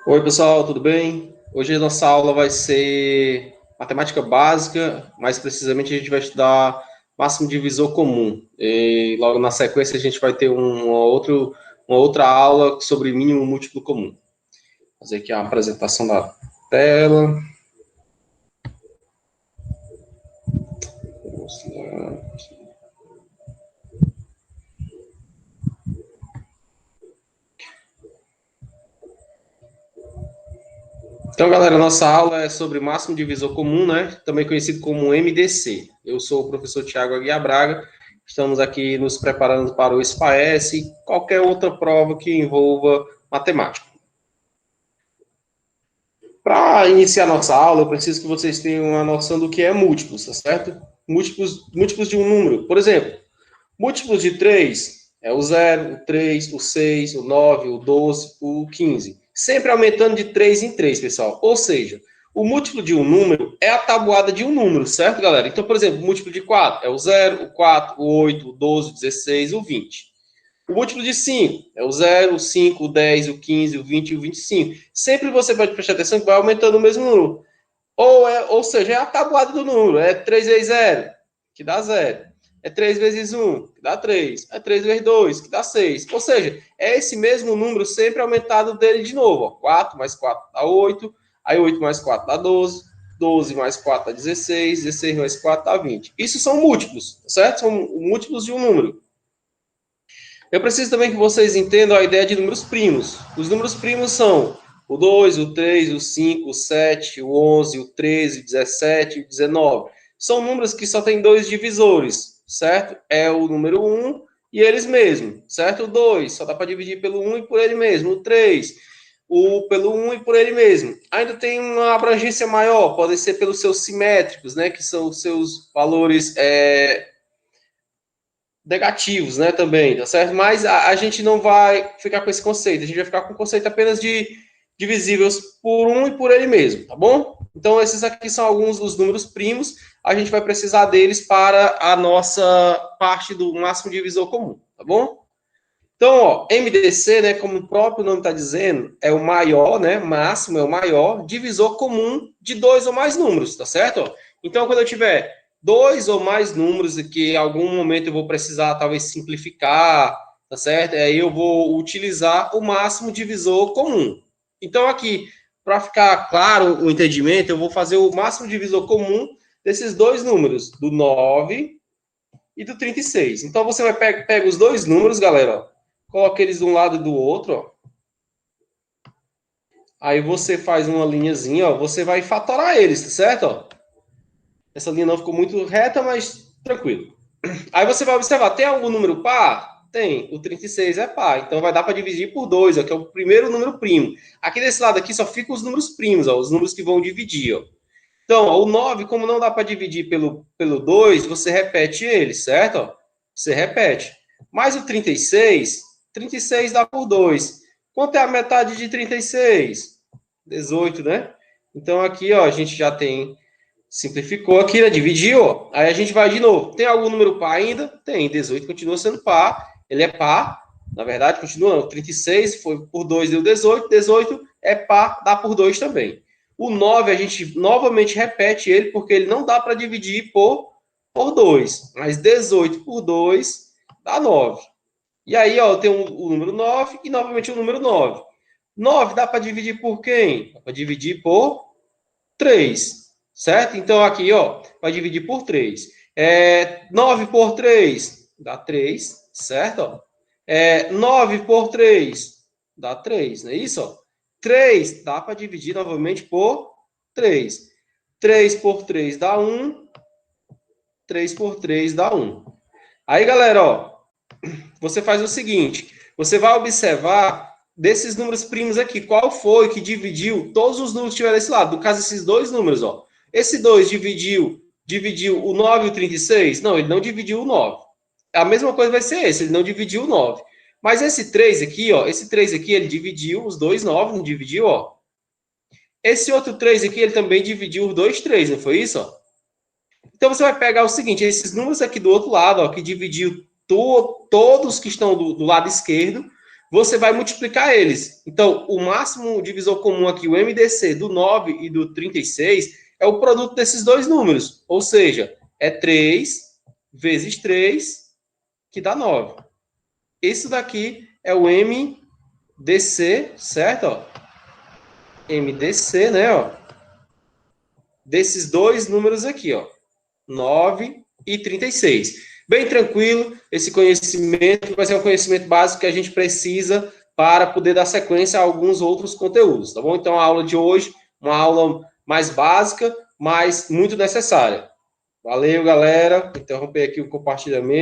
Oi, pessoal, tudo bem? Hoje a nossa aula vai ser matemática básica, mais precisamente a gente vai estudar máximo divisor comum. E logo na sequência a gente vai ter uma outra aula sobre mínimo múltiplo comum. Vou fazer aqui a apresentação da tela. Então, galera, nossa aula é sobre máximo divisor comum, né? Também conhecido como MDC. Eu sou o professor Tiago Aguiar Braga. Estamos aqui nos preparando para o SPAES e qualquer outra prova que envolva matemática. Para iniciar nossa aula, eu preciso que vocês tenham uma noção do que é múltiplos, tá certo? Múltiplos de um número. Por exemplo, múltiplos de 3 é o 0, o 3, o 6, o 9, o 12, o 15. Sempre aumentando de 3 em 3, pessoal. Ou seja, o múltiplo de um número é a tabuada de um número, certo, galera? Então, por exemplo, o múltiplo de 4 é o 0, o 4, o 8, o 12, o 16, o 20. O múltiplo de 5 é o 0, o 5, o 10, o 15, o 20 e o 25. Sempre você pode prestar atenção que vai aumentando o mesmo número. Ou seja, é a tabuada do número. É 3 vezes 0, que dá 0. É 3 vezes 1, que dá 3. É 3 vezes 2, que dá 6. Ou seja, é esse mesmo número sempre aumentado dele de novo. Ó. 4 mais 4 dá 8. Aí 8 mais 4 dá 12. 12 mais 4 dá 16. 16 mais 4 dá 20. Isso são múltiplos, certo? São múltiplos de um número. Eu preciso também que vocês entendam a ideia de números primos. Os números primos são o 2, o 3, o 5, o 7, o 11, o 13, o 17 e o 19. São números que só têm dois divisores, certo? É o número 1 e eles mesmos, certo? O 2 só dá para dividir pelo 1 e por ele mesmo. O 3, pelo 1 e por ele mesmo. Ainda tem uma abrangência maior, podem ser pelos seus simétricos, né? Que são os seus valores negativos, né, também, tá certo? Mas a gente não vai ficar com esse conceito, a gente vai ficar com o conceito apenas de divisíveis por um e por ele mesmo, tá bom? Então, esses aqui são alguns dos números primos, a gente vai precisar deles para a nossa parte do máximo divisor comum, tá bom? Então, ó, MDC, né, como o próprio nome está dizendo, é o maior, né, máximo é o maior divisor comum de dois ou mais números, tá certo? Ó, então, quando eu tiver dois ou mais números que em algum momento eu vou precisar talvez simplificar, tá certo? Aí eu vou utilizar o máximo divisor comum. Então, aqui, para ficar claro o entendimento, eu vou fazer o máximo divisor comum desses dois números, do 9 e do 36. Então, você vai pega os dois números, galera, ó, coloca eles de um lado e do outro, ó. Aí você faz uma linhazinha, ó. Você vai fatorar eles, tá certo? Ó. Essa linha não ficou muito reta, mas tranquilo. Aí você vai observar, tem algum número par? Tem. O 36 é par. Então vai dar para dividir por 2, ó, que é o primeiro número primo. Aqui desse lado aqui só ficam os números primos, ó, os números que vão dividir, ó. Então, ó, o 9, como não dá para dividir pelo 2, você repete ele, certo? Ó, você repete. Mais o 36, 36 dá por 2. Quanto é a metade de 36? 18, né? Então, aqui, ó, a gente já tem, simplificou aqui, né? Dividiu, ó. Aí a gente vai de novo. Tem algum número par ainda? Tem. 18 continua sendo par. Ele é par. Na verdade, continua não. 36 foi por 2, deu 18. 18 é par, dá por 2 também. O 9 a gente novamente repete ele, porque ele não dá para dividir por 2. Mas 18 por 2 dá 9. E aí, ó, eu tenho o número 9 e novamente o número 9. 9 dá para dividir por quem? Dá para dividir por 3, certo? Então, aqui, ó, vai dividir por 3. 9 por 3 dá 3, certo? Ó. 9 por 3 dá 3, não é isso? Ó? 3 dá para dividir novamente por 3. 3 por 3 dá 1. 3 por 3 dá 1. Aí, galera, ó, você faz o seguinte, você vai observar desses números primos aqui, qual foi que dividiu todos os números que tiveram desse lado? No caso, esses dois números, ó. Esse 2 dividiu o 9 e o 36? Não, ele não dividiu o 9. A mesma coisa vai ser esse, ele não dividiu o 9. Mas esse 3 aqui, ó, esse 3 aqui, ele dividiu os dois 9, não dividiu, ó. Esse outro 3 aqui, ele também dividiu os dois 3, não foi isso, ó? Então, você vai pegar o seguinte, esses números aqui do outro lado, ó, que dividiu todos que estão do lado esquerdo, você vai multiplicar eles. Então, o máximo divisor comum aqui, o MDC do 9 e do 36, é o produto desses dois números. Ou seja, é 3 vezes 3, que dá 9. Isso daqui é o MDC, certo? Ó. MDC, né? Ó, desses dois números aqui, ó, 9 e 36. Bem tranquilo, esse conhecimento vai ser um conhecimento básico que a gente precisa para poder dar sequência a alguns outros conteúdos, tá bom? Então, a aula de hoje, uma aula mais básica, mas muito necessária. Valeu, galera. Interromper aqui o compartilhamento.